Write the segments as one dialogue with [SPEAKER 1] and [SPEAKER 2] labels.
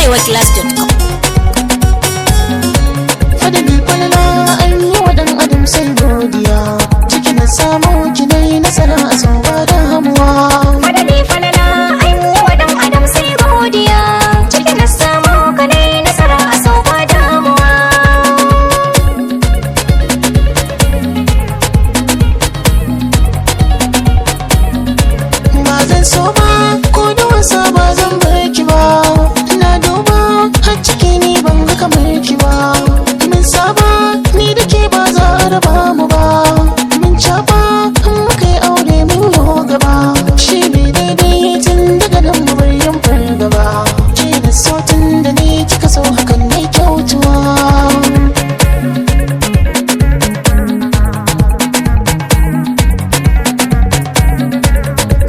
[SPEAKER 1] arewaclass.com.
[SPEAKER 2] Fadali falala an yi wa ɗan adam sai godiya, cikin na samu kinai nasara a sau ba damuwa.
[SPEAKER 3] Fadali falala an yi wa ɗan adam sai godiya, cikin na samu kanai nasara a sau ba damuwa.
[SPEAKER 2] Ba zan so ba ko da wasa ba zan bar ki ba, ina duba har ciki ni ban ga kamar ki ba. Mun saba ni da ke ba za a raba mu ba, mun caba in muka yi aure mun yi gaba. Shi ne daidai tun daga nan mu bar yin fargaba, ke da so tun da ni kika so hakan ne kyautuwa.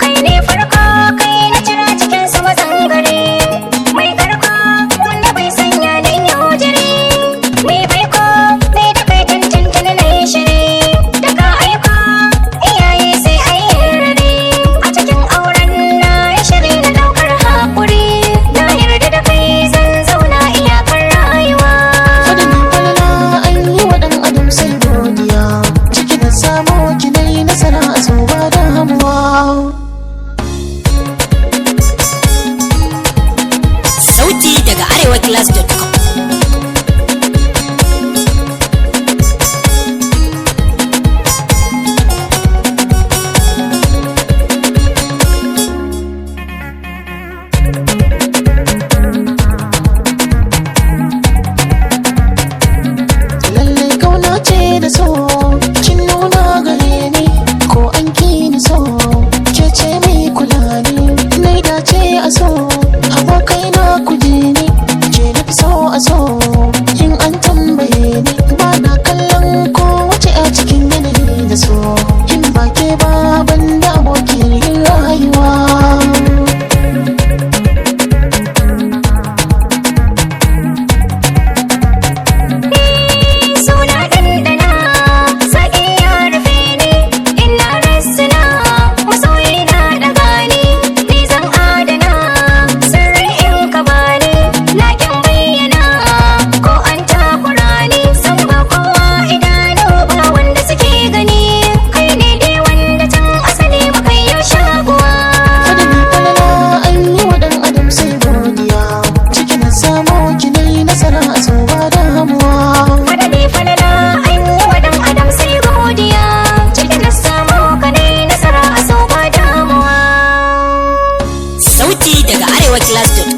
[SPEAKER 3] Kai ne farko kai na jira cikin sama zangare, mai karko wanda bai sanya dan yau jire, mai baiko mai da kai tantantana na yi shiri, da ka aiko iyaye sai a yi rare. A cikin auren na ya shiri na daukar haƙuri, na yarda da kai zan zauna iyakar rayuwa.
[SPEAKER 2] Fadali falala an yi wa ɗan adam sai godiya, ciki da samu kinai nasara a sau ba damuwa.
[SPEAKER 1] Sauti daga arewaclass.com.
[SPEAKER 2] Lallai kauna ce da so kin nuna gare ni, ko an ki ni so ke ce mai kula ni, nai dace a so abokai na kuje ni, ke na fi so a so in an tambaye ni. Ba na kallon ko wace a cikin yanayi da so, in ba ke ba ban da abokin yin rayuwa.
[SPEAKER 3] Suna ɗanɗana, saƙi ya rufe ni, ina rassuna, masoyi na ɗaga ni zan adana, sirri in ka bani, na ƙin bayyana, ko an takura ni, san ba kowa idanu ba wanda suke gani, kai ne dai wanda can asali muka yi shakuwa.
[SPEAKER 2] Fadali falala an yi wa ɗan adam sai godiya, ciki na samu kinai nasara a sau ba damuwa.
[SPEAKER 3] Fadali falala an yi wa ɗan adam sai godiya, cikin na samu kanai nasara a sau ba damuwa.
[SPEAKER 1] Sauti daga arewaclass.com.